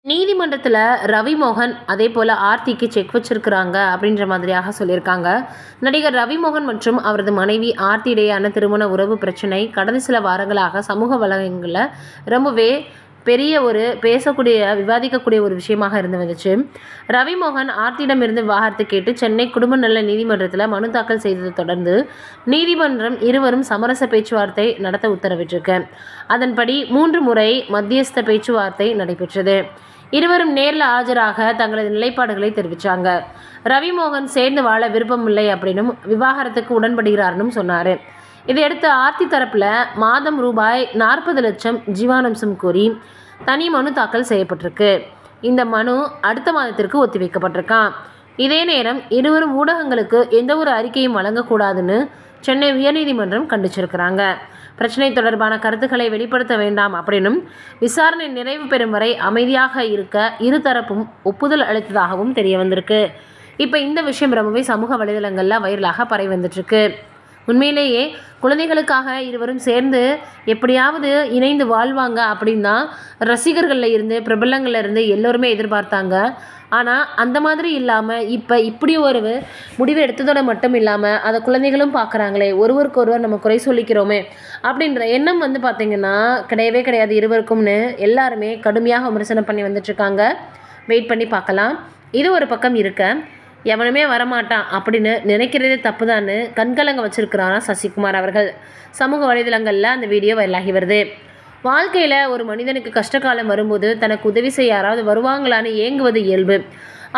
நீதிமன்றத்தில் ரவி மோகன் அதே போல் ஆர்த்திக்கு செக் வச்சிருக்கிறாங்க அப்படின்ற மாதிரியாக சொல்லியிருக்காங்க. நடிகர் ரவி மோகன் மற்றும் அவரது மனைவி ஆர்த்தி இடையேயான திருமண உறவு பிரச்சனை கடந்த சில வாரங்களாக சமூக வலைதளங்களில் ரொம்பவே பெரிய ஒரு விவாதிக்கக்கூடிய ஒரு விஷயமாக இருந்து வந்துச்சு. ரவி மோகன் ஆர்த்தியிடமிருந்து விவாகரத்து கேட்டு சென்னை குடும்ப நல நீதிமன்றத்தில் மனு தாக்கல் செய்ததை தொடர்ந்து நீதிமன்றம் இருவரும் சமரச பேச்சுவார்த்தை நடத்த உத்தரவிட்டிருக்கு. அதன்படி 3 முறை மத்தியஸ்த பேச்சுவார்த்தை நடைபெற்றது. இருவரும் நேரில் ஆஜராக தங்களது நிலைப்பாடுகளை தெரிவித்தாங்க. ரவி மோகன் சேர்ந்து வாழ விருப்பமில்லை அப்படின்னும் விவாகரத்துக்கு உடன்படுகிறார்னு சொன்னார். இதையடுத்து ஆர்த்தி தரப்பில் மாதம் ரூபாய் 40 லட்சம் ஜீவானம்சம் கோரி தனி மனு தாக்கல் செய்யப்பட்டிருக்கு. இந்த மனு அடுத்த மாதத்திற்கு ஒத்திவைக்கப்பட்டிருக்கான். இதே நேரம் இருவரும் ஊடகங்களுக்கு எந்த ஒரு அறிக்கையும் வழங்கக்கூடாதுன்னு சென்னை உயர்நீதிமன்றம் கண்டிச்சிருக்கிறாங்க. பிரச்சனை தொடர்பான கருத்துக்களை வெளிப்படுத்த வேண்டாம் அப்படின்னும் விசாரணை நிறைவு பெறும் வரை அமைதியாக இருக்க இருதரப்பும் ஒப்புதல் அளித்ததாகவும் தெரிய வந்திருக்கு. இப்போ இந்த விஷயம் ரொம்பவே சமூக வலைதளங்களில் வைரலாக பரவி வந்துட்டுருக்கு. உண்மையிலேயே குழந்தைகளுக்காக இருவரும் சேர்ந்து எப்படியாவது இணைந்து வாழ்வாங்க அப்படின்னு தான் ரசிகர்களில் இருந்து பிரபலங்களில் இருந்து எல்லோருமே எதிர்பார்த்தாங்க. ஆனால் அந்த மாதிரி இல்லாமல் இப்போ இப்படி ஒரு முடிவு எடுத்ததோடு மட்டும் இல்லாமல் அதை குழந்தைகளும் பார்க்குறாங்களே, ஒருவருக்கொருவர் நம்ம குறை சொல்லிக்கிறோமே அப்படின்ற எண்ணம் பார்த்திங்கன்னா கிடையவே கிடையாது இருவருக்கும்னு எல்லாருமே கடுமையாக விமர்சனம் பண்ணி வந்துட்டுருக்காங்க. வெயிட் பண்ணி பார்க்கலாம். இது ஒரு பக்கம் இருக்க, எவனுமே வரமாட்டான் அப்படின்னு நினைக்கிறதே தப்பு தான்னு கண்கலங்க வச்சுருக்கிறாரா சசிகுமார் அவர்கள். சமூக வலைதளங்களில் அந்த வீடியோ வைரலாகி வருது. வாழ்க்கையில் ஒரு மனிதனுக்கு கஷ்டகாலம் வரும்போது தனக்கு உதவி செய்ய யாராவது வருவாங்களான்னு ஏங்குவது இயல்பு.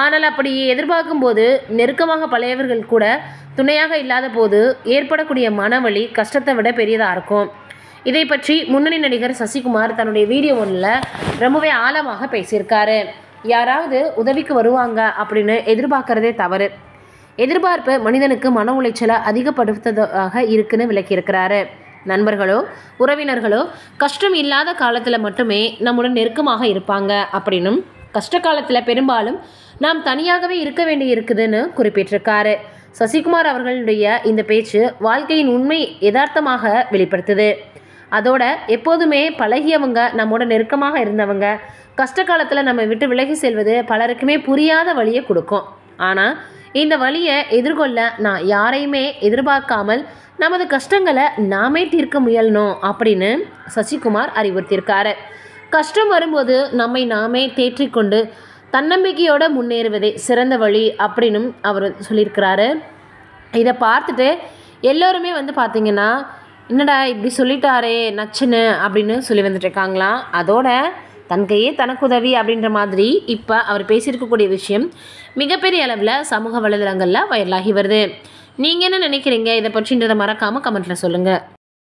ஆனால் அப்படி எதிர்பார்க்கும் போது நெருக்கமாக பழையவர்கள் கூட துணையாக இல்லாத போது ஏற்படக்கூடிய மனவலி கஷ்டத்தை விட பெரியதாக இருக்கும். இதை பற்றி முன்னணி நடிகர் சசிகுமார் தன்னுடைய வீடியோ ஒன்றில் ரொம்பவே ஆழமாக பேசியிருக்காரு. யாராவது உதவிக்கு வருவாங்க அப்படின்னு எதிர்பார்க்கறதே தவறு. எதிர்பார்ப்பு மனிதனுக்கு மன உளைச்சலை அதிகப்படுத்துவதாக இருக்குன்னு விளக்கியிருக்கிறாரு. நண்பர்களோ உறவினர்களோ கஷ்டம் இல்லாத காலத்தில் மட்டுமே நம்முடன் நெருக்கமாக இருப்பாங்க அப்படின்னும் கஷ்ட காலத்தில் பெரும்பாலும் நாம் தனியாகவே இருக்க வேண்டி இருக்குதுன்னு குறிப்பிட்டிருக்காரு. சசிகுமார் அவர்களுடைய இந்த பேச்சு வாழ்க்கையின் உண்மை யதார்த்தமாக வெளிப்படுத்துது. அதோட எப்போதுமே பழகியவங்க நம்மோட நெருக்கமாக இருந்தவங்க கஷ்ட காலத்தில் நம்ம விட்டு விலகி செல்வது பலருக்குமே புரியாத வழியை கொடுக்கும். ஆனால் இந்த வழியை எதிர்கொள்ள நான் யாரையுமே எதிர்பார்க்காமல் நமது கஷ்டங்களை நாமே தீர்க்க முயலணும் அப்படின்னு சசிகுமார் அறிவுறுத்தியிருக்காரு. கஷ்டம் வரும்போது நம்மை நாமே தேற்றிக்கொண்டு தன்னம்பிக்கையோடு முன்னேறுவதே சிறந்த வழி அப்படின்னு அவர் சொல்லியிருக்கிறாரு. இதை பார்த்துட்டு எல்லோருமே பார்த்திங்கன்னா என்னடா இப்படி சொல்லிட்டாரே நச்சுன்னு அப்படின்னு சொல்லி வந்துட்டுருக்காங்களாம். அதோட தன் கையே தனக்கு உதவி அப்படின்ற மாதிரி இப்போ அவர் பேசியிருக்கக்கூடிய விஷயம் மிகப்பெரிய அளவில் சமூக வலைதளங்களில் வைரலாகி வருது. நீங்கள் என்ன நினைக்கிறீங்க இதை பற்றின்றதை மறக்காமல் கமெண்ட்டில் சொல்லுங்கள்.